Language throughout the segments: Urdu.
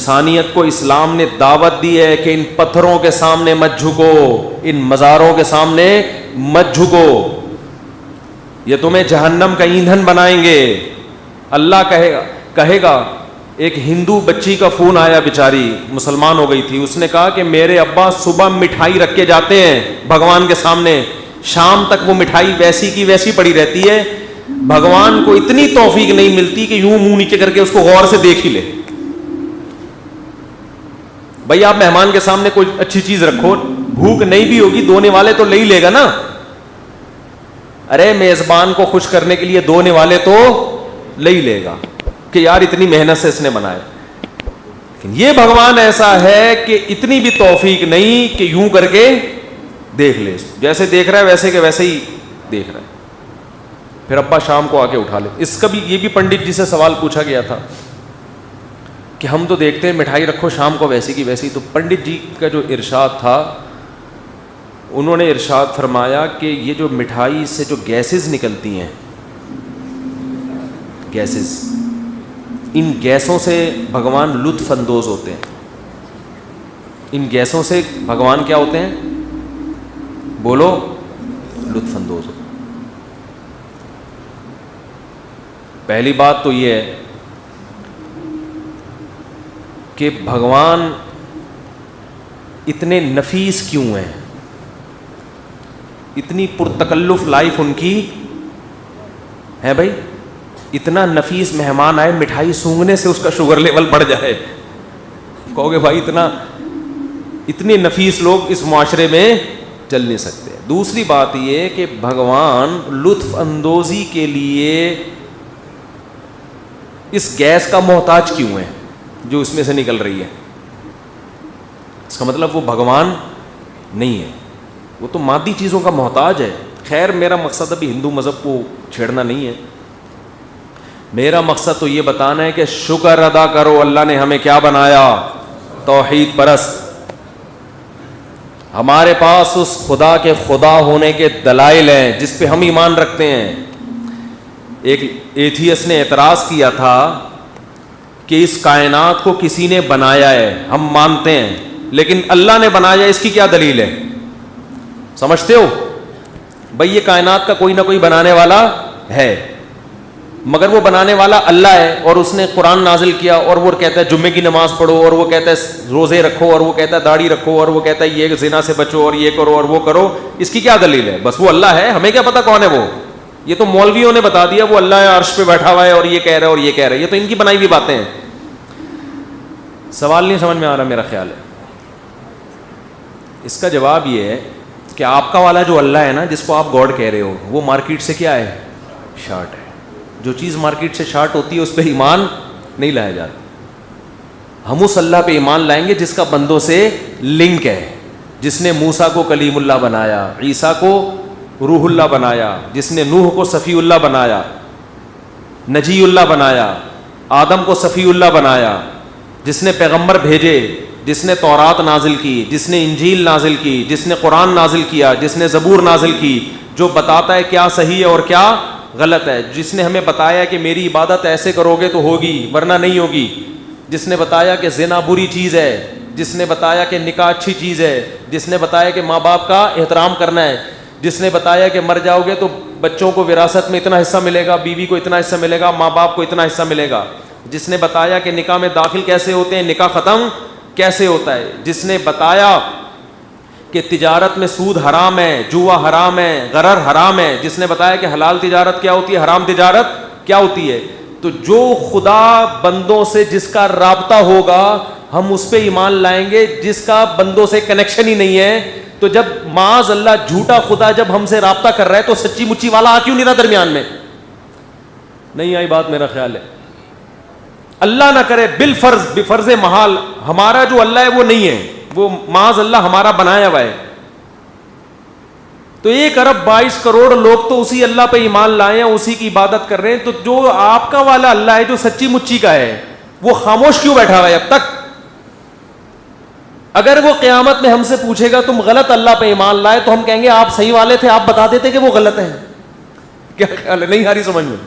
انسانیت کو اسلام نے دعوت دی ہے کہ ان پتھروں کے سامنے مت جھکو, ان مزاروں کے سامنے مت جھکو, یہ تمہیں جہنم کا ایندھن بنائیں گے. اللہ کہے گا. ایک ہندو بچی کا فون آیا, بیچاری مسلمان ہو گئی تھی, اس نے کہا کہ میرے ابا صبح مٹھائی رکھ کے جاتے ہیں بھگوان کے سامنے, شام تک وہ مٹھائی ویسی کی ویسی پڑی رہتی ہے, بھگوان کو اتنی توفیق نہیں ملتی کہ یوں منہ نیچے کر کے اس کو غور سے دیکھ ہی لے. بھائی آپ مہمان کے سامنے کوئی اچھی چیز رکھو, بھوک نہیں بھی ہوگی دونے والے تو لے ہی لے گا نا. ارے میزبان کو خوش کرنے کے لیے دونے والے تو لے ہی لے گا کہ یار اتنی محنت سے اس نے بنایا. لیکن یہ بھگوان ایسا ہے کہ اتنی بھی توفیق نہیں کہ یوں کر کے دیکھ لے, جیسے دیکھ رہا ہے ویسے کہ ویسے ہی دیکھ رہا ہے. پھر ابا شام کو آ کے اٹھا لے. اس کا بھی یہ بھی پنڈت جی سے سوال پوچھا گیا تھا کہ ہم تو دیکھتے ہیں مٹھائی رکھو شام کو ویسی کی ویسی. تو پنڈت جی کا جو ارشاد تھا, انہوں نے ارشاد فرمایا کہ یہ جو مٹھائی سے جو گیسز نکلتی ہیں, گیسز, ان گیسوں سے بھگوان لطف اندوز ہوتے ہیں. ان گیسوں سے بھگوان کیا ہوتے ہیں, بولو, لطف اندوز ہوتے ہیں. پہلی بات تو یہ ہے کہ بھگوان اتنے نفیس کیوں ہیں, اتنی پرتکلف لائف ان کی ہے. بھائی اتنا نفیس مہمان آئے, مٹھائی سونگنے سے اس کا شوگر لیول بڑھ جائے, کہو گے بھائی اتنے نفیس لوگ اس معاشرے میں چل نہیں سکتے. دوسری بات یہ کہ بھگوان لطف اندوزی کے لیے اس گیس کا محتاج کیوں ہے جو اس میں سے نکل رہی ہے. اس کا مطلب وہ بھگوان نہیں ہے, وہ تو مادی چیزوں کا محتاج ہے. خیر میرا مقصد ابھی ہندو مذہب کو چھیڑنا نہیں ہے, میرا مقصد تو یہ بتانا ہے کہ شکر ادا کرو اللہ نے ہمیں کیا بنایا, توحید پرست. ہمارے پاس اس خدا کے خدا ہونے کے دلائل ہیں جس پہ ہم ایمان رکھتے ہیں. ایک ایتھیس نے اعتراض کیا تھا کہ اس کائنات کو کسی نے بنایا ہے, ہم مانتے ہیں, لیکن اللہ نے بنایا اس کی کیا دلیل ہے؟ سمجھتے ہو بھئی یہ کائنات کا کوئی نہ کوئی بنانے والا ہے, مگر وہ بنانے والا اللہ ہے, اور اس نے قرآن نازل کیا, اور وہ کہتا ہے جمعے کی نماز پڑھو, اور وہ کہتا ہے روزے رکھو, اور وہ کہتا ہے داڑھی رکھو, اور وہ کہتا ہے یہ زنا سے بچو, اور یہ کرو اور وہ کرو. اس کی کیا دلیل ہے؟ بس وہ اللہ ہے, ہمیں کیا پتا کون ہے وہ, یہ تو مولویوں نے بتا دیا وہ اللہ ہے, عرش پہ بیٹھا ہوا ہے, اور یہ کہہ رہا ہے اور یہ کہہ رہا ہے. یہ تو ان کی بنائی ہوئی باتیں ہیں. سوال نہیں سمجھ میں آ رہا میرا خیال ہے. اس کا جواب یہ ہے کہ آپ کا والا جو اللہ ہے نا, جس کو آپ گاڈ کہہ رہے ہو, وہ مارکیٹ سے کیا ہے, شارٹ ہے. جو چیز مارکیٹ سے شارٹ ہوتی ہے اس پہ ایمان نہیں لایا جاتا. ہم اس اللہ پہ ایمان لائیں گے جس کا بندوں سے لنک ہے, جس نے موسیٰ کو کلیم اللہ بنایا, عیسیٰ کو روح اللہ بنایا, جس نے نوح کو صفی اللہ بنایا, نجی اللہ بنایا, آدم کو صفی اللہ بنایا, جس نے پیغمبر بھیجے, جس نے تورات نازل کی, جس نے انجیل نازل کی, جس نے قرآن نازل کیا, جس نے زبور نازل کی, جو بتاتا ہے کیا صحیح ہے اور کیا غلط ہے, جس نے ہمیں بتایا کہ میری عبادت ایسے کرو گے تو ہوگی ورنہ نہیں ہوگی, جس نے بتایا کہ زنا بری چیز ہے, جس نے بتایا کہ نکاح اچھی چیز ہے, جس نے بتایا کہ ماں باپ کا احترام کرنا ہے, جس نے بتایا کہ مر جاؤ گے تو بچوں کو وراثت میں اتنا حصہ ملے گا, بیوی کو اتنا حصہ ملے گا, ماں باپ کو اتنا حصہ ملے گا, جس نے بتایا کہ نکاح میں داخل کیسے ہوتے ہیں, نکاح ختم کیسے ہوتا ہے, جس نے بتایا کہ تجارت میں سود حرام ہے, جوا حرام ہے, غرر حرام ہے, جس نے بتایا کہ حلال تجارت کیا ہوتی ہے, حرام تجارت کیا ہوتی ہے. تو جو خدا بندوں سے جس کا رابطہ ہوگا ہم اس پہ ایمان لائیں گے, جس کا بندوں سے کنیکشن ہی نہیں ہے. تو جب معاذ اللہ جھوٹا خدا جب ہم سے رابطہ کر رہا ہے تو سچی مچی والا آ کیوں نہیں رہا درمیان میں؟ نہیں آئی بات میرا خیال ہے. اللہ نہ کرے بالفرض بفرض محال ہمارا جو اللہ ہے وہ نہیں ہے, وہ معاذ اللہ ہمارا بنایا ہوا ہے. تو 1 ارب 22 کروڑ لوگ تو اسی اللہ پہ ایمان لائے ہیں, اسی کی عبادت کر رہے ہیں. تو جو آپ کا والا اللہ ہے جو سچی مچی کا ہے وہ خاموش کیوں بیٹھا ہوا ہے اب تک؟ اگر وہ قیامت میں ہم سے پوچھے گا تم غلط اللہ پہ ایمان لائے, تو ہم کہیں گے آپ صحیح والے تھے, آپ بتا دیتے کہ وہ غلط ہیں. کیا خیال ہے؟ نہیں آ رہی سمجھ میں؟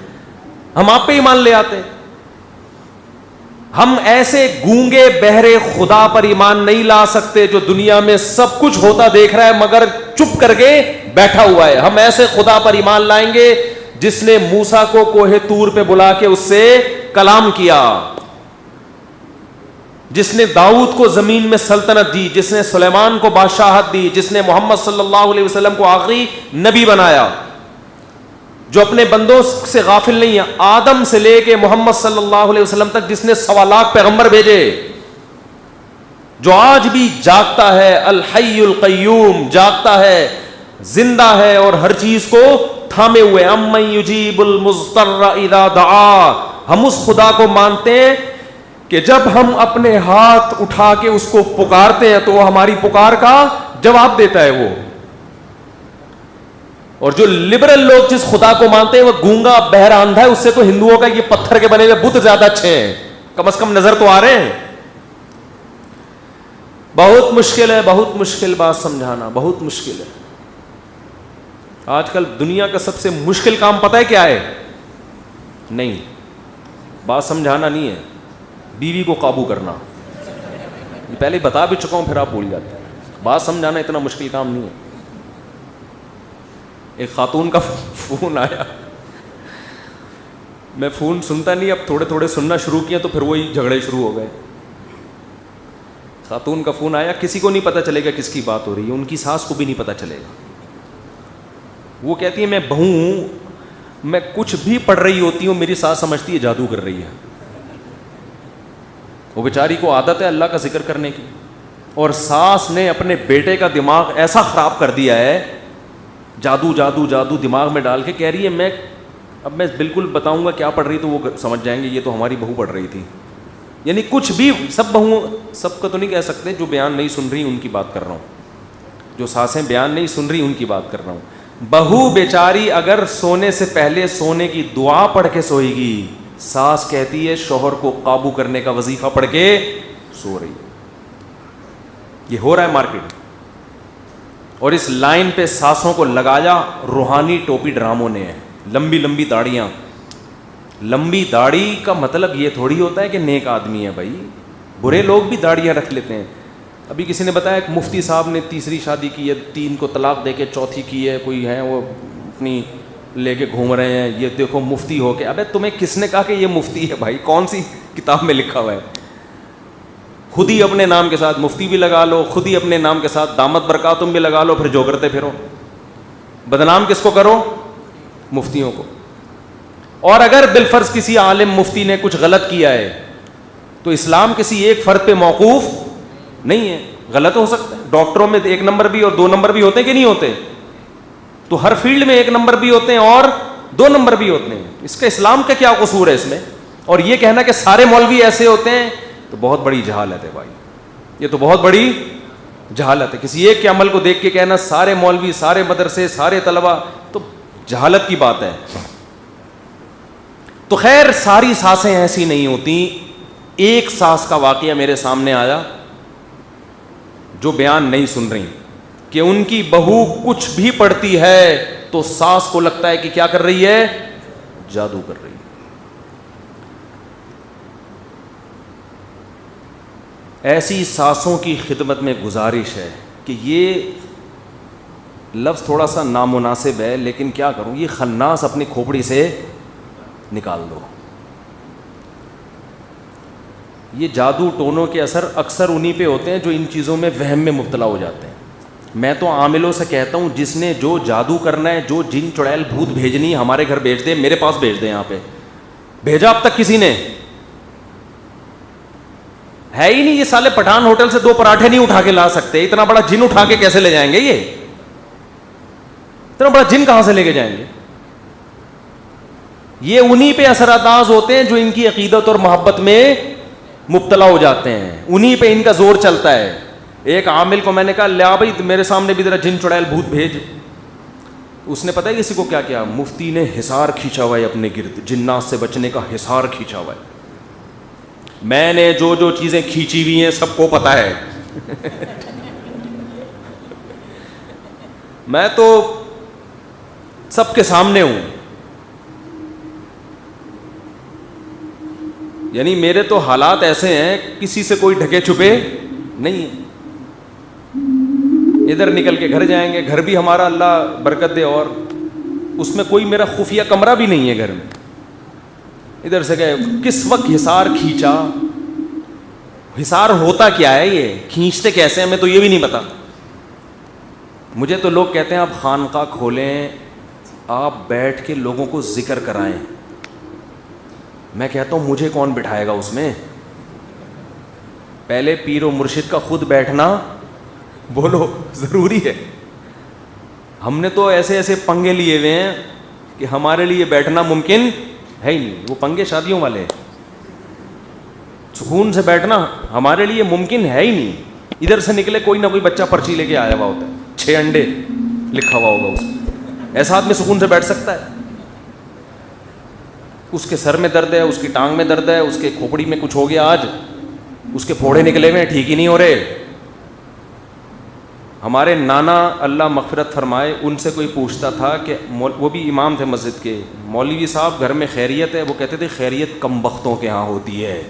ہم آپ پہ ایمان لے آتے. ہم ایسے گونگے بہرے خدا پر ایمان نہیں لا سکتے جو دنیا میں سب کچھ ہوتا دیکھ رہا ہے مگر چپ کر کے بیٹھا ہوا ہے. ہم ایسے خدا پر ایمان لائیں گے جس نے موسیٰ کو کوہ طور پہ بلا کے اس سے کلام کیا, جس نے داؤد کو زمین میں سلطنت دی, جس نے سلیمان کو بادشاہت دی, جس نے محمد صلی اللہ علیہ وسلم کو آخری نبی بنایا, جو اپنے بندوں سے غافل نہیں ہے, آدم سے لے کے محمد صلی اللہ علیہ وسلم تک جس نے 1.25 لاکھ پیغمبر بھیجے, جو آج بھی جاگتا ہے, الحی القیوم, جاگتا ہے, زندہ ہے اور ہر چیز کو تھامے ہوئے. امن یجیب المضطر اذا دعا, ہم اس خدا کو مانتے ہیں کہ جب ہم اپنے ہاتھ اٹھا کے اس کو پکارتے ہیں تو وہ ہماری پکار کا جواب دیتا ہے. وہ اور جو لبرل لوگ جس خدا کو مانتے ہیں وہ گونگا بہرا اندھا ہے, اس سے تو ہندوؤں کا یہ پتھر کے بنے ہوئے بت زیادہ اچھے ہیں, کم از کم نظر تو آ رہے ہیں. بہت مشکل ہے, بہت مشکل بات سمجھانا, بہت مشکل ہے. آج کل دنیا کا سب سے مشکل کام پتہ ہے کیا ہے؟ نہیں, بات سمجھانا نہیں ہے, بیوی کو قابو کرنا. پہلے بتا بھی چکا ہوں پھر آپ بھول جاتے ہیں. بات سمجھانا اتنا مشکل کام نہیں ہے. ایک خاتون کا فون آیا, میں فون سنتا نہیں, اب تھوڑے تھوڑے سننا شروع کیا تو پھر وہی جھگڑے شروع ہو گئے. خاتون کا فون آیا, کسی کو نہیں پتہ چلے گا کس کی بات ہو رہی ہے, ان کی ساس کو بھی نہیں پتہ چلے گا. وہ کہتی ہے میں بہو ہوں, میں کچھ بھی پڑھ رہی ہوتی ہوں میری ساس سمجھتی ہے جادو کر رہی ہے. وہ بیچاری کو عادت ہے اللہ کا ذکر کرنے کی, اور ساس نے اپنے بیٹے کا دماغ ایسا خراب کر دیا ہے, جادو جادو جادو دماغ میں ڈال کے کہہ رہی ہے اب میں بالکل بتاؤں گا کیا پڑھ رہی تو وہ سمجھ جائیں گے یہ تو ہماری بہو پڑھ رہی تھی. یعنی کچھ بھی, سب بہو, سب کا تو نہیں کہہ سکتے, جو بیان نہیں سن رہی ان کی بات کر رہا ہوں, جو ساسیں بیان نہیں سن رہی ان کی بات کر رہا ہوں. بہو بیچاری اگر سونے سے پہلے سونے کی دعا پڑھ کے سوئے گی, ساس کہتی ہے شوہر کو قابو کرنے کا وظیفہ پڑھ کے سو رہی ہے. یہ ہو رہا ہے مارکیٹ. اور اس لائن پہ ساسوں کو لگایا روحانی ٹوپی ڈراموں نے. لمبی لمبی داڑیاں, لمبی داڑھی کا مطلب یہ تھوڑی ہوتا ہے کہ نیک آدمی ہے بھائی, برے لوگ بھی داڑیاں رکھ لیتے ہیں. ابھی کسی نے بتایا کہ مفتی صاحب نے تیسری شادی کی ہے, 3 کو طلاق دے کے چوتھی کی ہے, کوئی ہے وہ اپنی لے کے گھوم رہے ہیں, یہ دیکھو مفتی ہو کے. ابے تمہیں کس نے کہا کہ یہ مفتی ہے بھائی؟ کون سی کتاب میں لکھا ہوا ہے؟ خود ہی اپنے نام کے ساتھ مفتی بھی لگا لو, خود ہی اپنے نام کے ساتھ دامت برکاتم بھی لگا لو, پھر جو کرتے پھرو. بدنام کس کو کرو؟ مفتیوں کو. اور اگر بالفرض کسی عالم مفتی نے کچھ غلط کیا ہے تو اسلام کسی ایک فرد پہ موقوف نہیں ہے. غلط ہو سکتا ہے, ڈاکٹروں میں 1 نمبر بھی اور 2 نمبر بھی ہوتے ہیں کہ نہیں ہوتے؟ تو ہر فیلڈ میں 1 نمبر بھی ہوتے ہیں اور 2 نمبر بھی ہوتے ہیں. اس کا اسلام کا کیا قصور ہے اس میں؟ اور یہ کہنا کہ سارے مولوی ایسے ہوتے ہیں تو بہت بڑی جہالت ہے بھائی, یہ تو بہت بڑی جہالت ہے. کسی ایک کے عمل کو دیکھ کے کہنا سارے مولوی, سارے مدرسے, سارے طلبہ, تو جہالت کی بات ہے. تو خیر ساری ساسیں ایسی نہیں ہوتی. ایک ساس کا واقعہ میرے سامنے آیا جو بیان نہیں سن رہی, کہ ان کی بہو کچھ بھی پڑھتی ہے تو ساس کو لگتا ہے کہ کیا کر رہی ہے؟ جادو کر رہی ہے. ایسی ساسوں کی خدمت میں گزارش ہے کہ یہ لفظ تھوڑا سا نامناسب ہے لیکن کیا کروں, یہ خناس اپنی کھوپڑی سے نکال دو. یہ جادو ٹونوں کے اثر اکثر انہی پہ ہوتے ہیں جو ان چیزوں میں وہم میں مبتلا ہو جاتے ہیں. میں تو عاملوں سے کہتا ہوں جس نے جو جادو کرنا ہے, جو جن چڑیل بھوت بھیجنی ہے ہمارے گھر بھیج دے, میرے پاس بھیج دیں. یہاں پہ بھیجا اب تک کسی نے ہے ہی نہیں. یہ سالے پٹھان ہوٹل سے 2 پراٹھے نہیں اٹھا کے لا سکتے, اتنا بڑا جن اٹھا کے کیسے لے جائیں گے؟ یہ اتنا بڑا جن کہاں سے لے کے جائیں گے؟ یہ انہی پہ اثر انداز ہوتے ہیں جو ان کی عقیدت اور محبت میں مبتلا ہو جاتے ہیں, انہی پہ ان کا زور چلتا ہے. ایک عامل کو میں نے کہا لیا بھائی میرے سامنے بھی ذرا جن چڑیل بھوت بھیج. اس نے پتہ ہے کسی کو کیا کیا؟ مفتی نے حصار کھینچا ہوا ہے اپنے گرد, جنات سے بچنے کا حصار کھینچا ہوا ہے. میں نے جو جو چیزیں کھینچی ہوئی ہیں سب کو پتہ ہے. میں تو سب کے سامنے ہوں. یعنی میرے تو حالات ایسے ہیں کسی سے کوئی ڈھکے چھپے نہیں ہے. ادھر نکل کے گھر جائیں گے, گھر بھی ہمارا اللہ برکت دے, اور اس میں کوئی میرا خفیہ کمرہ بھی نہیں ہے گھر میں. ادھر سے گئے, کس وقت حصار کھینچا, حصار ہوتا کیا ہے, یہ کھینچتے کیسے ہیں ہمیں تو یہ بھی نہیں پتا. مجھے تو لوگ کہتے ہیں آپ خانقاہ کھولیں, آپ بیٹھ کے لوگوں کو ذکر کرائیں. میں کہتا ہوں مجھے کون بٹھائے گا اس میں, پہلے پیر و مرشد کا خود بیٹھنا بولو ضروری ہے. ہم نے تو ایسے ایسے پنگے لیے ہوئے ہیں کہ ہمارے لیے بیٹھنا ممکن ہے ہی نہیں. وہ پنگے شادیوں والے, سکون سے بیٹھنا ہمارے لیے ممکن ہے ہی نہیں. ادھر سے نکلے کوئی نہ کوئی بچہ پرچی لے کے آیا ہوا ہوتا ہے, 6 انڈے لکھا ہوا ہوگا اس میں, ایسا آدمی سکون سے بیٹھ سکتا ہے؟ اس کے سر میں درد ہے, اس کی ٹانگ میں درد ہے, اس کے کھوپڑی میں کچھ ہو گیا, آج اس کے پھوڑے نکلے ہوئے ٹھیک ہی نہیں ہو رہے. ہمارے نانا اللہ مغفرت فرمائے, ان سے کوئی پوچھتا تھا کہ وہ بھی امام تھے مسجد کے, مولوی صاحب گھر میں خیریت ہے؟ وہ کہتے تھے خیریت کم بختوں کے ہاں ہوتی ہے,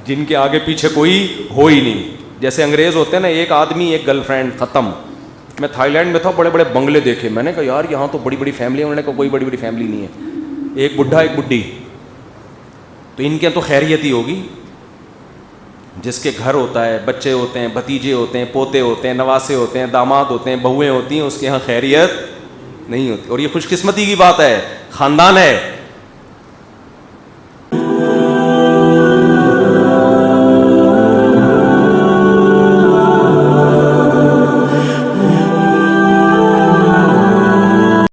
جن کے آگے پیچھے کوئی ہو ہی نہیں. جیسے انگریز ہوتے ہیں نا, ایک آدمی ایک گرل فرینڈ ختم. میں تھائی لینڈ میں تھا, بڑے بڑے بنگلے دیکھے, میں نے کہا یار یہاں تو بڑی بڑی فیملی. انہوں نے کہا کوئی بڑی بڑی فیملی نہیں ہے, ایک بڈھا ایک بڈھی, تو ان کے تو خیریت ہی ہوگی. جس کے گھر ہوتا ہے, بچے ہوتے ہیں, بھتیجے ہوتے ہیں, پوتے ہوتے ہیں, نواسے ہوتے ہیں, داماد ہوتے ہیں, بہویں ہوتی ہیں, اس کے یہاں خیریت نہیں ہوتی. اور یہ خوش قسمتی کی بات ہے, خاندان ہے